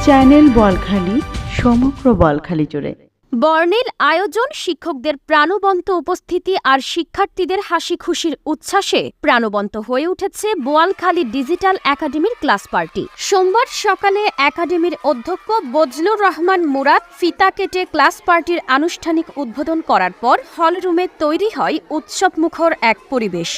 Channel Balkhali সমগ্র বলখালি জুড়ে। বর্ণিল আয়োজন, শিক্ষকদের প্রাণবন্ত উপস্থিতি আর শিক্ষার্থীদের হাসি খুশির উচ্ছ্বাসে প্রাণবন্ত হয়ে উঠেছে বোয়ালখালী ডিজিটাল একাডেমির ক্লাস পার্টি। সোমবার সকালে একাডেমির অধ্যক্ষ বজলুর রহমান মুরাদ ফিতা কেটে ক্লাস পার্টির আনুষ্ঠানিক উদ্বোধন করার পর হলরুমে তৈরি হয় উৎসবমুখর এক পরিবেশ।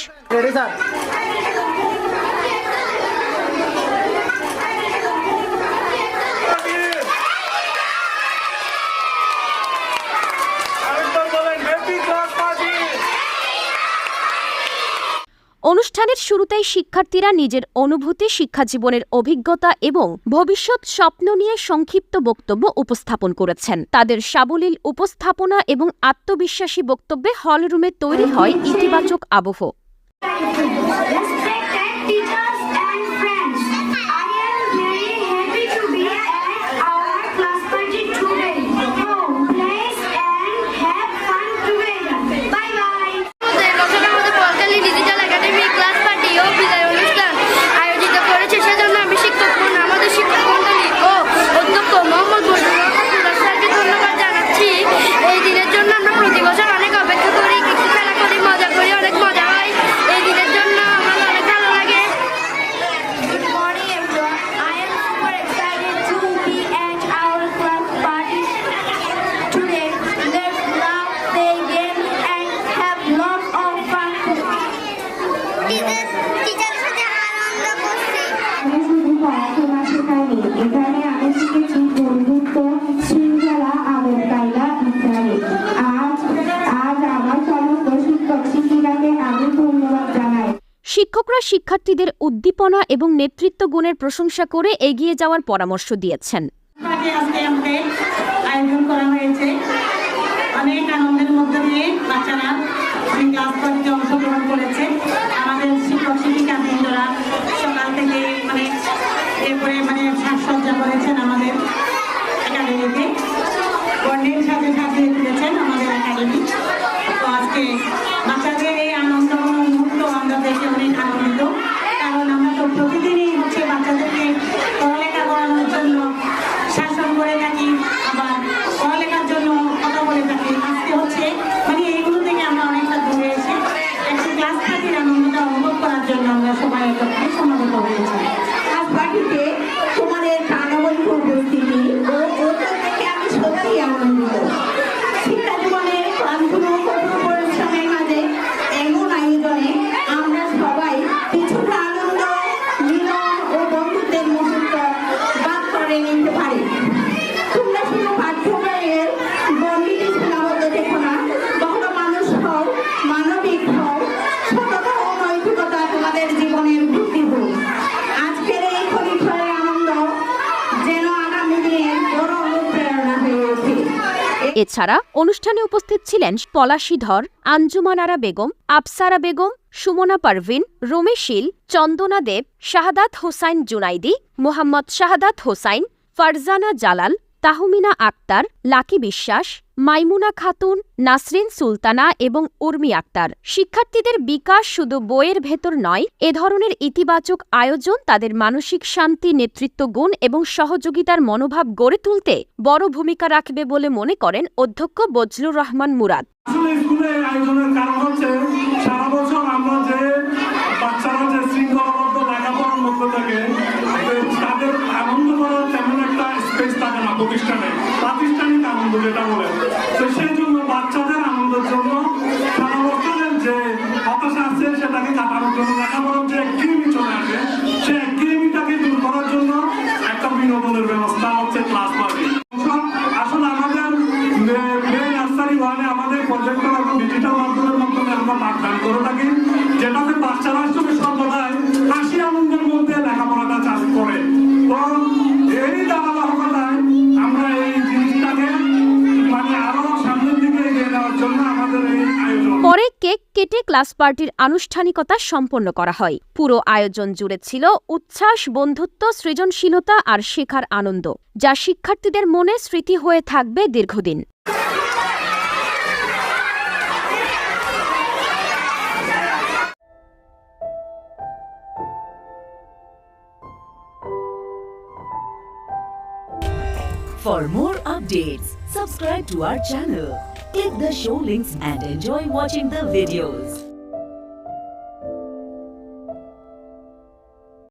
অনুষ্ঠানের শুরুতেই শিক্ষার্থীরা নিজের অনুভূতি, শিক্ষাজীবনের অভিজ্ঞতা এবং ভবিষ্যৎ স্বপ্ন নিয়ে সংক্ষিপ্ত বক্তব্য উপস্থাপন করেছেন। তাদের সাবলীল উপস্থাপনা এবং আত্মবিশ্বাসী বক্তব্যে হলরুমে তৈরি হয় ইতিবাচক আবহ। শিক্ষকরা শিক্ষার্থীদের উদ্দীপনা এবং নেতৃত্ব গুণের প্রশংসা করে এগিয়ে যাওয়ার পরামর্শ দিয়েছেন। অনেক আনন্দের মধ্যে দিয়ে বাচ্চারা ক্লাস করতে অংশগ্রহণ করেছে। আমাদের শিক্ষক শিক্ষিকা বৃন্দরা সকাল থেকে এরপরে সাজসজ্জা করেছেন আমাদের একাডেমিতে, বর্ণের সাথে সাজিয়ে তুলেছেন আমাদের একাডেমি। তো আজকে বাচ্চাদের এই আনন্দ মুহূর্ত আমরা দেখে অনেক আনন্দিত, কারণ আমরা তো প্রতিদিনই বাচ্চাদেরকে পড়ালেখা করানোর জন্য শাসন করে থাকি, আবার পড়ালেখার জন্য কথা বলে থাকি। আজকে এইগুলো থেকে আমরা অনেকটা দূরে এসে একটি ক্লাস পার্টির আনন্দটা অনুভব করার জন্য আমরা সবাই একত্রে সমাবেত হয়েছি। ক্লাস পার্টিতে তোমাদের প্রাণবন্ত উপস্থিতি ও ওটা থেকে আমি সত্যি আনন্দিত। শিক্ষা জীবনের ক্লান্তির কঠোর পরিশ্রমের মাঝে এমন আয়োজনে আমরা সবাই কিছুটা আনন্দ, মিলন ও বন্ধুত্বের মুহূর্ত বাদ করে নিতে পারি। তোমরা শুধু পাঠ্যবইয়ের বর্ণিত সীমাবদ্ধ দেখো না, কখনো মানুষ হও, মানবিক হও, সততা ও নৈতিকতা তোমাদের জীবনের ভিত্তি হোক। আজকের এই পরিসরের আনন্দ যেন আগামী দিনের বড় অনুপ্রেরণা হয়ে ওঠে। এছাড়া অনুষ্ঠানে উপস্থিত ছিলেন পলাশীধর, আঞ্জুমান আরা বেগম, আফসারা বেগম, সুমনা পারভিন, রুমি শীল, চন্দনা দেব, শাহাদাত হোসাইন জুনাইদি, মোহাম্মদ শাহাদাত হোসাইন, ফারজানা জালাল, তাহমিনা আক্তার, লাকি বিশ্বাস, মাইমুনা খাতুন, নাসরিন সুলতানা এবং উর্মি আক্তার। শিক্ষার্থীদের বিকাশ শুধু বইয়ের ভেতর নয়, এ ধরনের ইতিবাচক আয়োজন তাদের মানসিক শান্তি, নেতৃত্ব গুণ এবং সহযোগিতার মনোভাব গড়ে তুলতে বড় ভূমিকা রাখবে বলে মনে করেন অধ্যক্ষ বজলুর রহমান মুরাদ। প্রাতিষ্ঠানিক আনন্দ যেটা বলে, তো সেই জন্য বাচ্চাদের আনন্দের জন্য সারা বছরের যে হতাশা আছে সেটাকে কাটানোর জন্য, লেখাপড়ার যে একঘেয়েমি চলে আসে সেই একঘেয়েমিটাকে দূর করার জন্য একটা বিনোদনের ব্যবস্থা হচ্ছে ক্লাস পার্টি। আসলে আমাদের প্লে নার্সারি ওয়ানে আমাদের প্রজেক্টর এবং ডিজিটাল মাধ্যমের মাধ্যমে আমরা পাঠদান করে থাকি, যেটাতে বাচ্চারা আসলে সর্বদাই হাসি আনন্দের মধ্যে লেখাপড়াটা চালু করে। তো এই ধারাবাহিকতায় আমরা এই জিনিসটাকে আরো সামনের দিকে এগিয়ে নেওয়ার জন্য আমাদের এই আয়োজন। পরে কেক কেটে ক্লাস পার্টির আনুষ্ঠানিকতা সম্পন্ন করা হয়। পুরো আয়োজন জুড়ে ছিল উচ্ছ্বাস, বন্ধুত্ব, সৃজনশীলতা আর শেখার আনন্দ, যা শিক্ষার্থীদের মনে স্মৃতি হয়ে থাকবে দীর্ঘদিন। For more updates, subscribe to our channel, click the show links and enjoy watching the videos.